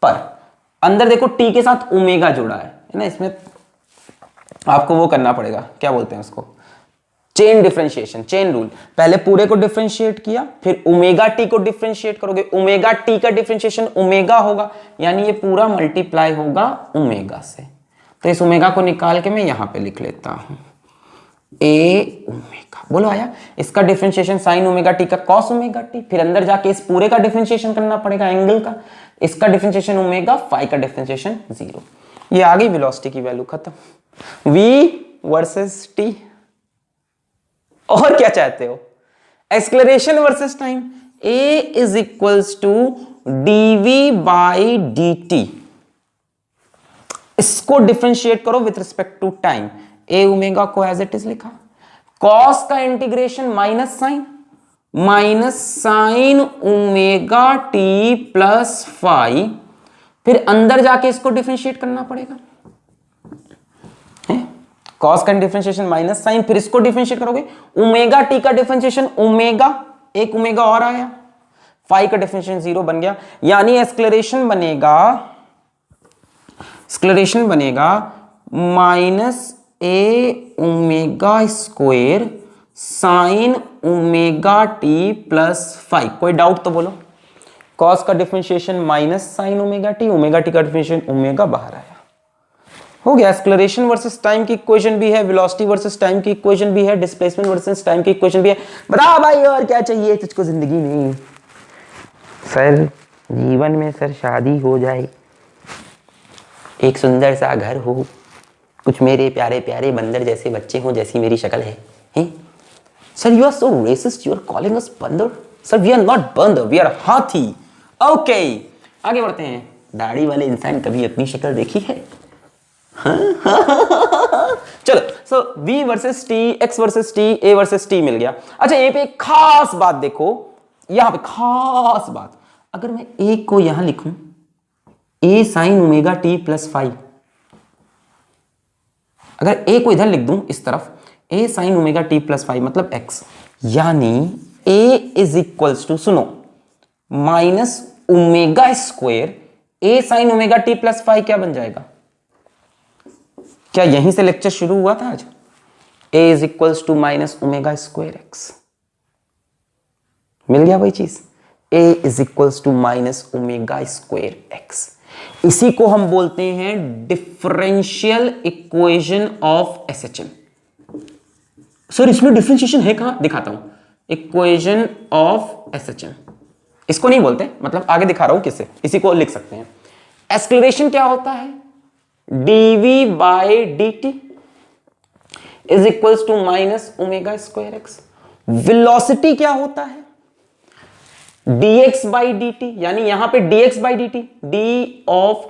पर अंदर देखो t के साथ ओमेगा जुड़ा है ना, इसमें आपको वो करना पड़ेगा, क्या बोलते हैं उसको, चेन डिफरेंशिएशन, चेन रूल। पहले पूरे को डिफरेंशिएट किया, फिर ओमेगा टी को डिफरेंशिएट करोगे, ओमेगा टी का डिफरेंशिएशन ओमेगा होगा, यानी ये पूरा मल्टीप्लाई होगा ओमेगा से। तो इस ओमेगा को निकाल के मैं यहां पे लिख लेता हूं ए ओमेगा, बोलो आया। इसका डिफरेंशिएशन साइन ओमेगा टी का कॉस ओमेगा टी, फिर अंदर जाके इस पूरे का डिफरेंशिएशन करना पड़ेगा एंगल का, इसका डिफरेंशिएशन ओमेगा, फाई का डिफरेंशिएशन 0। ये आ गई वेलोसिटी की वैल्यू, खत्म। v versus t। और क्या चाहते हो? Acceleration versus time, a is equals to dv by dt। इसको डिफरेंशिएट करो with respect to time, a omega को एज इट इज लिखा, कॉस का integration minus sine omega T plus five, फिर अंदर जाके इसको डिफरेंशिएट करना पड़ेगा, कॉस का डिफरेंशिएशन माइनस साइन, फिर इसको डिफरेंशिएट करोगे, ओमेगा टी का डिफरेंशिएशन ओमेगा, एक ओमेगा और आया, फाई का डिफरेंशिएशन 0 बन गया, यानी एक्सेलरेशन बनेगा minus A omega square sine omega T plus five. कोई डाउट तो बोलो? कॉस का differentiation minus sine omega T का डिफरेंशिएशन ओमेगा बाहर आया, हो गया। एक्सेलरेशन वर्सेस टाइम की इक्वेशन भी है, वेलोसिटी वर्सेस टाइम की इक्वेशन भी है, डिस्प्लेसमेंट वर्सेस टाइम की इक्वेशन भी है। बता भाई और क्या चाहिए तुझको जिंदगी में? सर जीवन में सर शादी हो जाए, एक सुंदर सा घर हो, कुछ मेरे प्यारे प्यारे बंदर जैसे बच्चे हों जैसी मेरी शक्ल है, हैं? Sir you are so racist, you are calling us बंदर। सर वी आर नॉट बंदर, वी आर हाथी। ओके आगे बढ़ते हैं। दाढ़ी वाले इंसान कभी अपनी शक्ल देखी है? चलो सो v versus t, x versus t, a versus t मिल गया। अच्छा यहीं पे एक खास बात देखो, यहां पे खास बात, अगर मैं a को यहां लिखूं a sin omega t plus 5, अगर a को इधर लिख दूं इस तरफ a sin omega t plus 5 मतलब x, यानी a इज इक्वल्स टू, सुनो, minus omega square a sin omega t plus 5 क्या बन जाएगा? क्या यहीं से लेक्चर शुरू हुआ था आज? a is equals to minus omega square x, मिल गया वही चीज, a is equals to minus omega square x. इसी को हम बोलते हैं differential equation of SHM. Sir इसमें डिफरेंशिएशन है कहां? दिखाता हूं, इक्वेशन ऑफ एसएचएम, इसको नहीं बोलते, मतलब आगे दिखा रहा हूं किससे, इसी को लिख सकते हैं। एक्सेलरेशन क्या होता है? dv by dt is equals to minus omega square x. Velocity क्या होता है? dx by dt, यानी यहां पे dx by dt, d of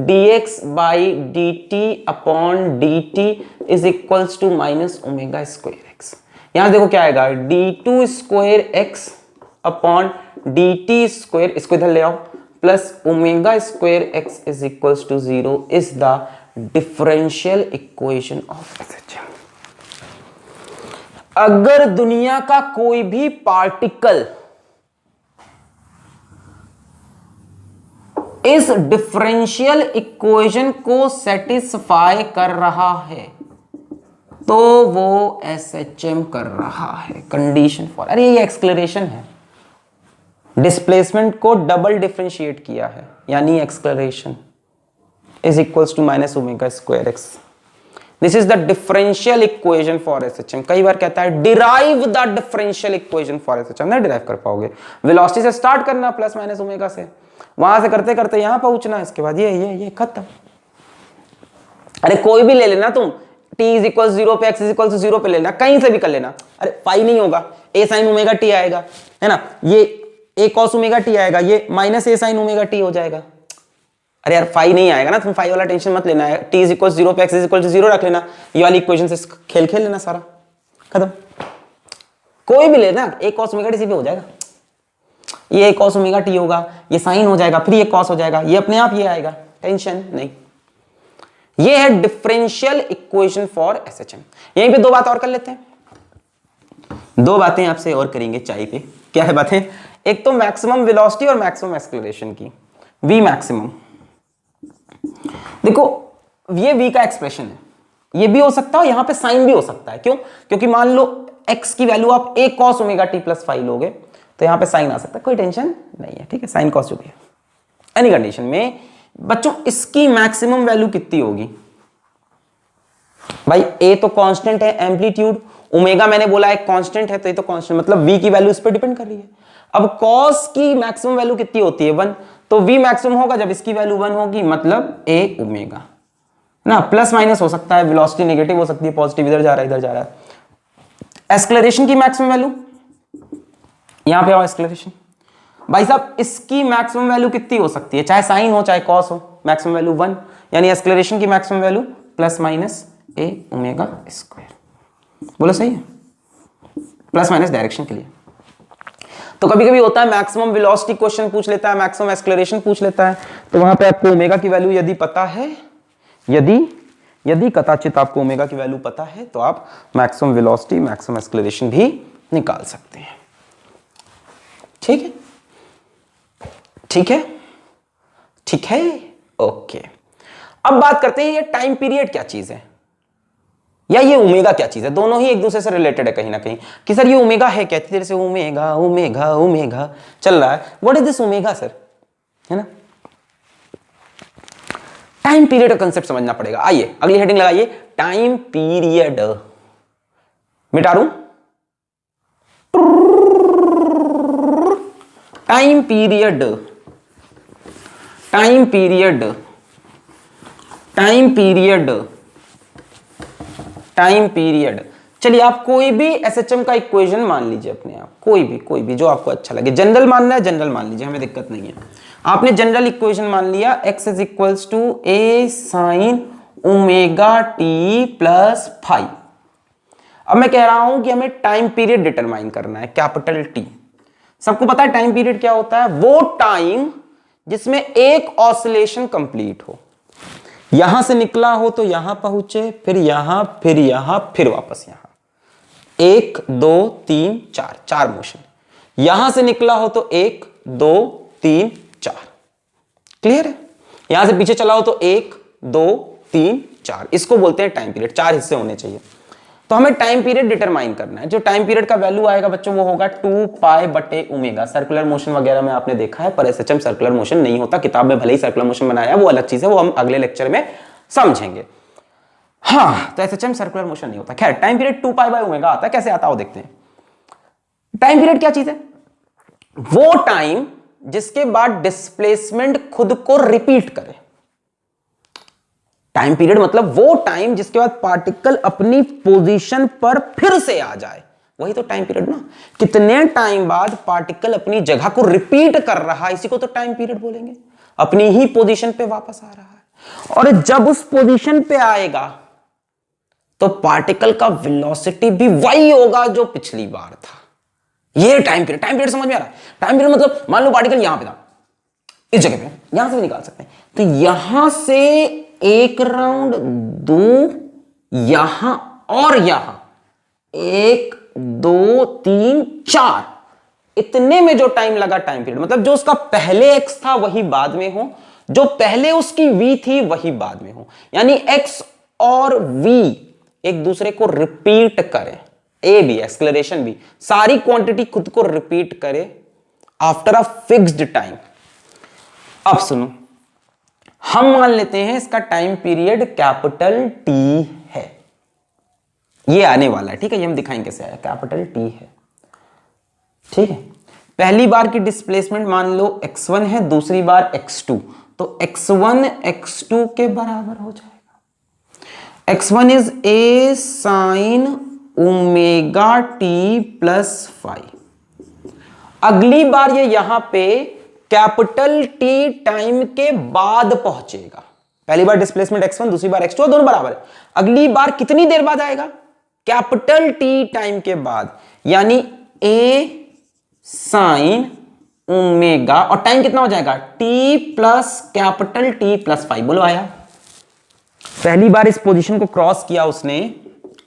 dx by dt upon dt is equals to minus omega square x. यहां देखो क्या आएगा, d2 square x upon dt square, इसको इधर ले आओ, plus omega square x is equals to 0 is the differential equation of SHM. अगर दुनिया का कोई भी पार्टिकल इस डिफरेंशियल इक्वेशन को सेटिस्फाई कर रहा है तो वो एसएचएम कर रहा है। कंडीशन फॉर, अरे ये एक्सेलरेशन है, डिस्प्लेसमेंट को डबल डिफरेंशिएट किया है, यानी acceleration is equals to minus omega square x. This is the differential equation for SHM. कई बार कहता है derive the differential equation for SHM, नहीं डिराइव कर पाओगे, वेलोसिटी से स्टार्ट करना प्लस माइनस ओमेगा से, वहां से करते करते यहां पहुंचना, इसके बाद ये खत्म। अरे कोई भी ले लेना तुम, t इज इक्वल 0 पे, x इज इक्वल 0 पे लेना, कहीं से भी कर लेना। अरे पाई नहीं होगा, a sin ओमेगा t आएगा, है ना, ये a cos ओमेगा t आएगा, ये minus a sin omega t हो जाएगा। अरे यार फाई नहीं आएगा ना, तुम फाई वाला टेंशन मत लेना है, t इज इक्वल 0 पे, x इज इक्वल 0 रख लेना, ये वाली इक्वेशन से खेल लेना, सारा खत्म। कोई भी लेना, a cos ओमेगा t से भी हो जाएगा, ये cos ओमेगा t होगा, ये साइन हो जाएगा, फिर ये cos हो जाएगा, ये अपने आप ये आएगा, टेंशन नहीं। ये है डिफरेंशियल इक्वेशन फॉर एसएचएम। यहीं पे दो बात और कर लेते हैं, दो बातें आपसे और करेंगे चाय पे। क्या है बातें? एक तो मैक्सिमम वेलोसिटी और मैक्सिमम एक्सेलरेशन की, v मैक्सिमम। देखो ये v का एक्सप्रेशन है, ये भी हो सकता है, यहां पे साइन भी हो सकता है। क्यों? क्योंकि मान लो x की वैल्यू आप a cos omega t plus 5 लोगे तो यहां पे साइन आ सकता है, कोई टेंशन नहीं है, ठीक है, साइन कॉस जो भी है। एनी कंडीशन में बच्चों इसकी मैक्सिमम वैल्यू कितनी होगी? भाई a तो कांस्टेंट है, एम्पलीट्यूड, ओमेगा मैंने बोला एक कांस्टेंट है, तो ये तो कांस्टेंट, मतलब v की वैल्यू इस पर डिपेंड कर रही है। अब cos की मैक्सिमम वैल्यू कितनी होती है? 1, तो v मैक्सिमम होगा जब इसकी वैल्यू 1 होगी, मतलब a ओमेगा ना, प्लस माइनस हो सकता है, वेलोसिटी नेगेटिव हो सकती है, पॉजिटिव इधर जा रहा है इधर जा रहा है। एक्सेलरेशन की मैक्सिमम वैल्यू, यहां पे आओ, एक्सेलरेशन भाई साहब इसकी मैक्सिमम वैल्यू कितनी हो सकती है? चाहे साइन हो चाहे कॉस हो, मैक्सिमम वैल्यू 1, यानी एक्सेलरेशन की maximum value plus minus a omega square. बोलो सही है? प्लस माइनस डायरेक्शन के लिए। तो कभी कभी होता है मैक्सिमम वेलोसिटी क्वेश्चन पूछ लेता है, मैक्सिमम एक्सेलरेशन पूछ लेता है, तो वहां पे आपको ओमेगा की वैल्यू यदि पता है, यदि कदाचित आपको ओमेगा की वैल्यू पता है, तो आप मैक्सिमम वेलोसिटी मैक्सिमम एक्सेलरेशन भी निकाल सकते हैं। ठीक है, ठीक है, ठीक है, ओके। अब बात करते हैं ये टाइम पीरियड क्या चीज है, या ये ओमेगा क्या चीज है। दोनों ही एक दूसरे से रिलेटेड है कहीं ना कहीं, कि सर ये ओमेगा है क्या, देर से ओमेगा ओमेगा ओमेगा चल रहा है, what is this omega sir, है ना। टाइम पीरियड का कंसेप्ट समझना पड़ेगा। आइए अगली हेडिंग लगाइए, टाइम पीरियड। मिटा दूं, time period, time period, time period time period. चलिए आप कोई भी एसएचएम का इक्वेशन मान लीजिए अपने आप, कोई भी जो आपको अच्छा लगे। जनरल मानना है जनरल मान लीजिए, हमें दिक्कत नहीं है। आपने जनरल इक्वेशन मान लिया x is equals to a sine omega T plus five. अब मैं कह रहा हूं कि हमें टाइम पीरियड डिटरमाइन करना है, कैपिटल टी। सबको पता है टाइम पीरियड क्या होता है, वो टाइम जिसमें एक ऑसिलेशन कंप्लीट हो, यहां से निकला हो तो यहां पहुंचे, फिर यहां, फिर यहां, फिर वापस यहां, 1 2 3 4, 4 मोशन। यहां से निकला हो तो 1 2 3 4, क्लियर है। यहां से पीछे चला हो तो 1 2 3 4, इसको बोलते हैं टाइम पीरियड। 4 हिस्से होने चाहिए। तो हमें टाइम पीरियड डिटरमाइन करना है। जो टाइम पीरियड का वैल्यू आएगा बच्चों वो होगा 2 पाई बटे ओमेगा। सर्कुलर मोशन वगैरह में आपने देखा है, पर एसएचएम सर्कुलर मोशन नहीं होता। किताब में भले ही सर्कुलर मोशन बनाया है, वो अलग चीज है, वो हम अगले लेक्चर में समझेंगे। हाँ, तो एसएचएम सर्कुलर मोशन नहीं होता। खैर, time period 2 pi by omega आता है। कैसे आता हो देखते हैं। टाइम पीरियड क्या चीज है, वो टाइम जिसके बाद डिस्प्लेसमेंट खुद को रिपीट करे। टाइम पीरियड मतलब वो टाइम जिसके बाद पार्टिकल अपनी पोजीशन पर फिर से आ जाए, वही तो टाइम पीरियड ना। कितने टाइम बाद पार्टिकल अपनी जगह को रिपीट कर रहा है, इसी को तो टाइम पीरियड बोलेंगे। अपनी ही पोजीशन पे वापस आ रहा है, और जब उस पोजीशन पे आएगा तो पार्टिकल का वेलोसिटी भी वही होगा जो पिछली बार था। ये टाइम पीरियड। टाइम पीरियड समझ में आ रहा है। टाइम पीरियड मतलब मान लो पार्टिकल यहां पे था, इस जगह पे, यहां से भी निकाल सकते हैं। तो यहां से एक राउंड, 2 यहां और यहां, 1 2 3 4, इतने में जो टाइम लगा टाइम पीरियड। मतलब जो उसका पहले x था वही बाद में हो, जो पहले उसकी v थी वही बाद में हो। यानी x और v एक दूसरे को रिपीट करें, a भी, एक्सेलरेशन भी, सारी क्वांटिटी खुद को रिपीट करे आफ्टर अ फिक्स्ड टाइम। अब सुनो, हम मान लेते हैं इसका टाइम पीरियड कैपिटल T है। ये आने वाला है, ठीक है। ये हम दिखाएंगे कैसे आया। कैपिटल T है, ठीक है। पहली बार की डिस्प्लेसमेंट मान लो x1 है, दूसरी बार x2, तो x1 x2 के बराबर हो जाएगा। x1 is a sine omega T plus 5। अगली बार ये यहां पे कैपिटल टी टाइम के बाद पहुंचेगा। पहली बार डिस्प्लेसमेंट x1, दूसरी बार x2, दोनों बराबर है। अगली बार कितनी देर बाद आएगा, कैपिटल टी टाइम के बाद, यानी a साइन ओमेगा, और टाइम कितना हो जाएगा t plus capital T plus 5। बोलो आया। पहली बार इस पोजीशन को क्रॉस किया उसने,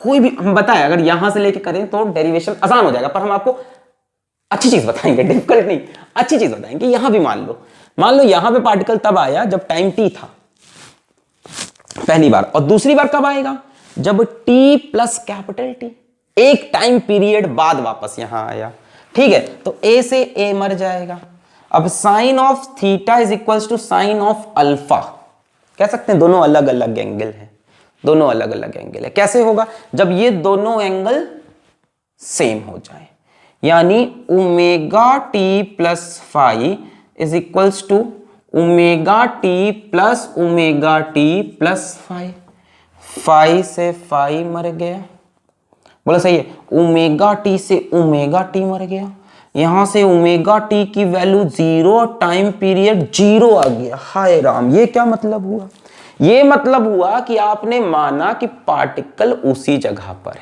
कोई भी हम बताया अगर यहां से लेके करें तो डेरिवेशन आसान हो जाएगा, पर हम आपको अच्छी चीज बताएंगे, डिफिकल्ट नहीं, अच्छी चीज बताएंगे। यहां भी मान लो यहां पे पार्टिकल तब आया जब टाइम t था पहली बार, और दूसरी बार कब आएगा जब t प्लस कैपिटल टी, एक टाइम पीरियड बाद वापस यहां आया, ठीक है। तो a से a मर जाएगा। अब sine of theta is equals to sine of alpha, कह सकते हैं दोनों अलग अलग एंगल है, दोनों अलग अलग एंगल है। कैसे होगा, जब ये दोनों एंगल सेम हो जाए, यानी omega T plus 5 is equals to omega T plus omega T plus 5। 5 से 5 मर गया, बोला सही है। ओमेगा टी से ओमेगा टी मर गया, यहां से ओमेगा टी की वैल्यू 0, टाइम पीरियड 0 आ गया। हाय राम, ये क्या मतलब हुआ, ये मतलब हुआ कि आपने माना कि पार्टिकल उसी जगह पर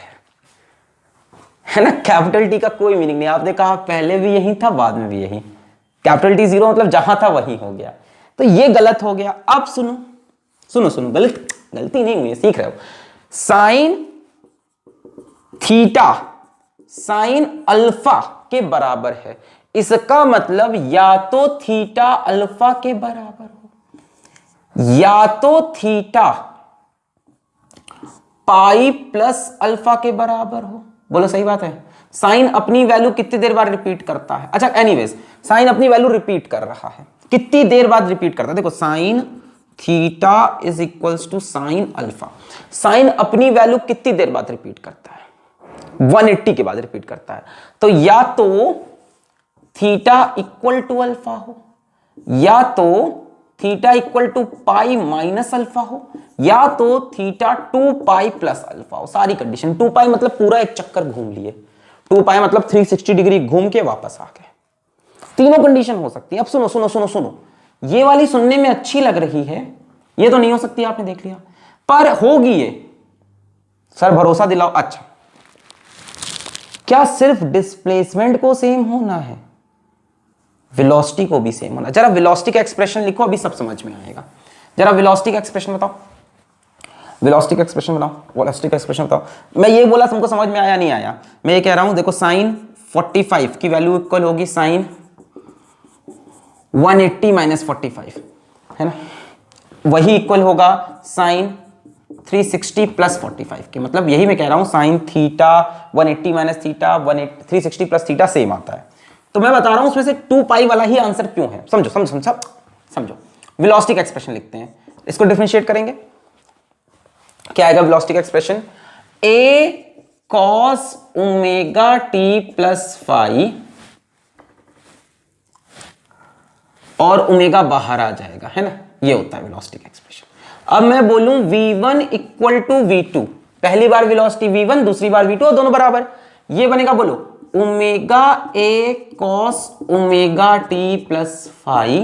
है ना। कैपिटल टी का कोई मीनिंग नहीं, आपने कहा पहले भी यही था बाद में भी यही। कैपिटल टी 0 मतलब जहां था वही हो गया, तो ये गलत हो गया। अब सुनो सुनो सुनो, गलती नहीं हुई है, सीख रहे हो। साइन थीटा साइन अल्फा के बराबर है, इसका मतलब या तो थीटा अल्फा के बराबर हो, या तो थीटा पाई प्लस अल्फा के बराबर हो। बोलो सही बात है। साइन अपनी वैल्यू कितनी देर बाद रिपीट करता है, अच्छा एनीवेज, साइन अपनी वैल्यू रिपीट कर रहा है, कितनी देर बाद रिपीट करता है। देखो sine theta is equals to sine alpha, sine अपनी वैल्यू कितनी देर बाद रिपीट करता है, 180 के बाद रिपीट करता है। तो या तो थीटा इक्वल टू अल्फा हो, या तो theta equal to pi minus alpha हो, या तो थीटा 2 पाई प्लस अल्फा हो। सारी कंडीशन, 2 पाई मतलब पूरा एक चक्कर घूम लिए, 2 पाई मतलब 360 डिग्री घूम के वापस आ गए। तीनों कंडीशन हो सकती है। अब सुनो सुनो सुनो सुनो, ये वाली सुनने में अच्छी लग रही है, ये तो नहीं हो सकती, आपने देख लिया, पर होगी ये। सर भरोसा दिलाओ। अच्छा, क्या सिर्फ डिस्प्लेसमेंट को सेम होना है? वेलोसिटी को भी सेम होना। जरा वेलोसिटी का एक्सप्रेशन लिखो, अभी सब समझ में आएगा। जरा वेलोसिटी का एक्सप्रेशन बताओ, वेलोसिटी का एक्सप्रेशन बताओ, वेलोसिटी का एक्सप्रेशन बताओ। मैं ये बोला तुमको समझ में आया नहीं आया? मैं ये कह रहा हूं, देखो साइन 45 की वैल्यू इक्वल होगी साइन 180 माइनस 45, है ना? वही इक्वल होगा साइन 360 प्लस 45 के। मतलब यही मैं कह रहा हूं, sine theta 180 minus theta 360 plus theta same आता है। तो मैं बता रहा हूं उसमें से 2 पाई वाला ही आंसर क्यों है। समझो समझो समझो समझो। वेलोसिटी का एक्सप्रेशन लिखते हैं, इसको डिफरेंशिएट करेंगे। क्या आएगा वेलोसिटी का expression? a cos omega T plus phi, और ओमेगा बाहर आ जाएगा, है ना? ये होता है वेलोसिटी का एक्सप्रेशन। अब मैं बोलूं v1 इक्वल टू v2, पहली बार वेलोसिटी v1, दूसरी बार v2, और दोनों बराबर, ये बनेगा, बोलो, omega a cos omega T plus phi,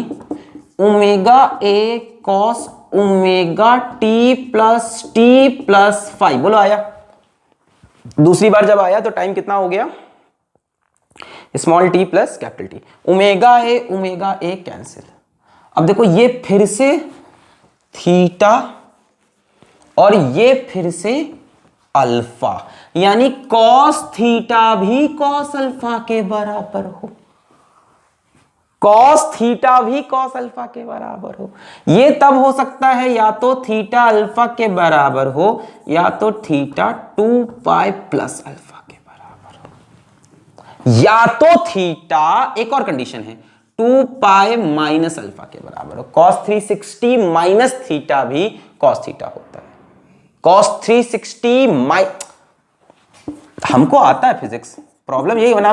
omega a cos omega T plus phi. बोलो आया? दूसरी बार जब आया तो टाइम कितना हो गया? Small T plus capital T. Omega A cancel. अब देखो, ये फिर से थीटा और ये फिर से अल्फा, यानी कॉस थीटा भी कॉस अल्फा के बराबर हो, कॉस थीटा भी कॉस अल्फा के बराबर हो। ये तब हो सकता है या तो थीटा अल्फा के बराबर हो, या तो थीटा 2 पाई प्लस अल्फा के बराबर हो, या तो थीटा, एक और कंडीशन है, 2 पाई माइनस अल्फा के बराबर हो। कॉस 360 माइनस थीटा भी कॉस थीटा होता है। कॉस 360 हमको आता है फिजिक्स, प्रॉब्लम यही बना,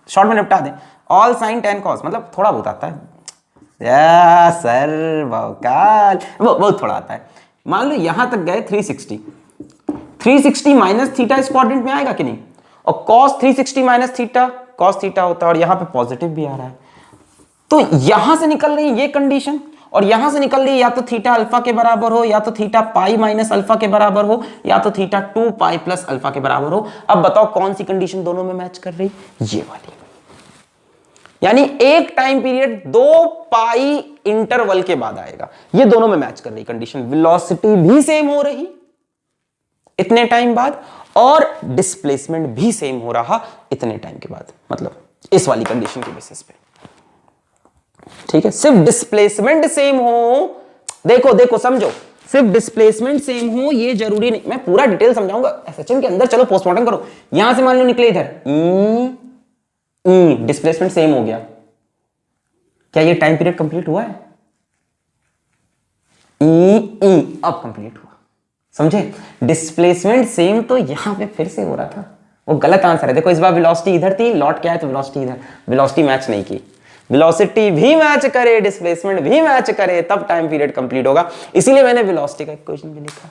शॉर्ट में निपटा दें। ऑल साइन टेन कॉस, मतलब थोड़ा बहुत आता है या सर, बहुत थोड़ा आता है। मान लो यहां तक गए 360 माइनस थीटा इस क्वाड्रेंट में आएगा कि नहीं? और cos 360 minus theta cos theta होता है, और यहां पे पॉजिटिव भी आ रहा है। तो यहां से निकल रही है ये कंडीशन, और यहां से निकल रही है या तो थीटा अल्फा के बराबर हो, या तो थीटा पाई माइनस अल्फा के बराबर हो, या तो थीटा 2 पाई प्लस अल्फा के बराबर हो। अब बताओ कौन सी कंडीशन दोनों में मैच कर रही? ये वाली। यानी एक टाइम पीरियड 2 पाई इंटरवल के बाद आएगा, ये दोनों में मैच कर रही कंडीशन। वेलोसिटी भी सेम हो रही इतने टाइम बाद, और डिस्प्लेसमेंट भी सेम हो रहा इतने टाइम के बाद, मतलब इस वाली कंडीशन के बेसिस पे। ठीक है, सिर्फ डिस्प्लेसमेंट सेम हो, देखो देखो समझो, सिर्फ डिस्प्लेसमेंट सेम हो ये जरूरी नहीं। मैं पूरा डिटेल समझाऊंगा एसएचएम के अंदर। चलो पोस्टमार्टम करो। यहां से मान लो निकले इधर डिस्प्लेसमेंट सेम हो गया, क्या ये टाइम पीरियड कंप्लीट हुआ है? अब कंप्लीट हुआ, समझे? डिस्प्लेसमेंट सेम तो यहां पे फिर से हो रहा था, वो गलत आंसर है। देखो इस बार वेलोसिटी इधर थी, लौट के आए तो वेलोसिटी इधर, वेलोसिटी मैच नहीं की। वेलोसिटी भी मैच करे, डिस्प्लेसमेंट भी मैच करे, तब टाइम पीरियड कंप्लीट होगा। इसीलिए मैंने वेलोसिटी का इक्वेशन भी लिखा।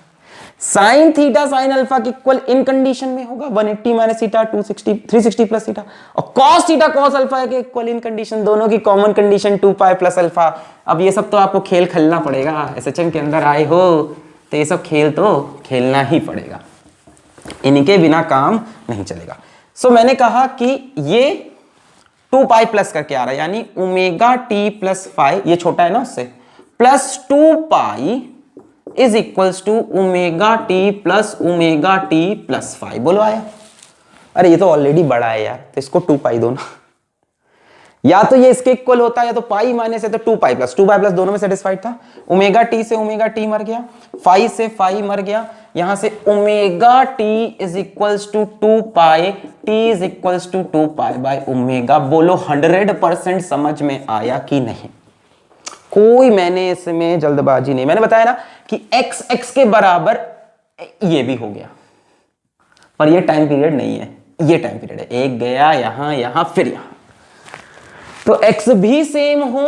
साइन थीटा साइन अल्फा के इक्वल इन कंडीशन में होगा 180 माइनस थीटा 360 प्लस थीटा, और कॉस थीटा कॉस अल्फा के इक्वल इन कंडीशन, दोनों की common condition 2 pi plus alpha. अब ये सब तो आपको खेल खेलना पड़ेगा, एसएचएम के अंदर आए हो तो ये सब खेल तो खेलना ही पड़ेगा, इनके बिना काम नहीं चलेगा। सो मैंने कहा कि ये 2 पाई प्लस करके आ रहा है, यानी ओमेगा टी प्लस फाई, ये छोटा है ना उससे, plus 2 pi is equals to omega T plus phi. बोलो आया? अरे ये तो ऑलरेडी बड़ा है यार, तो इसको 2 पाई दो ना, या तो ये इसके इक्वल होता है, या तो पाई माइनस है तो 2 पाई प्लस दोनों में सेटिस्फाइड था। ओमेगा टी से ओमेगा टी मर गया, फाई से फाई मर गया, यहां से omega t is equals to 2 pi, t is equals to 2 pi by omega. बोलो 100% समझ में आया कि नहीं? कोई मैंने इसमें जल्दबाजी नहीं, मैंने बताया ना कि x x के बराबर ये भी हो गया, पर ये टाइम पीरियड नहीं है, ये टाइम पीरियड है। एक गया यहां, यहां, फिर यहां, तो x भी सेम हो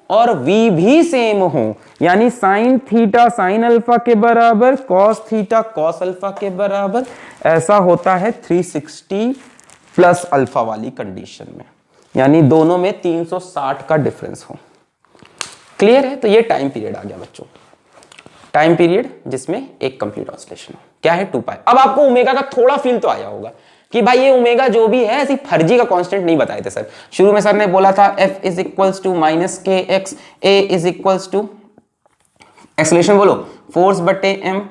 और v भी सेम हो, यानी साइन थीटा साइन अल्फा के बराबर, कॉस थीटा कॉस अल्फा के बराबर, ऐसा होता है 360 प्लस अल्फा वाली कंडीशन में, यानी दोनों में 360 का डिफरेंस हो। क्लियर है? तो ये टाइम पीरियड आ गया बच्चों, टाइम पीरियड जिसमें एक कंप्लीट ऑसिलेशन हो। क्या है? 2 पाई। अब आपको ओमेगा का थोड़ा फील तो आया होगा कि भाई ये ओमेगा जो भी है ऐसी फर्जी का कांस्टेंट नहीं बताए थे सर। शुरू में सर ने बोला था f is equals to minus के x, a is equals to acceleration बोलो फोर्स बटे m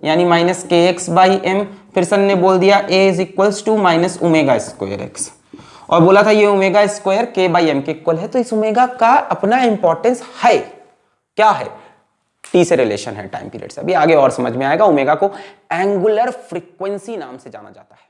यानी माइनस के एक्स बाई एम। फिर सर ने बोल दिया a is equals to minus omega square x, और बोला था ये omega square k by m के इक्वल है। तो इस ओमेगा का अपना इंपॉर्टेंस है, क्या है? टी से रिलेशन है टाइम पीरियड से। अभी आगे और समझ में आएगा। ओमेगा को एंगुलर फ्रीक्वेंसी नाम से जाना जाता है।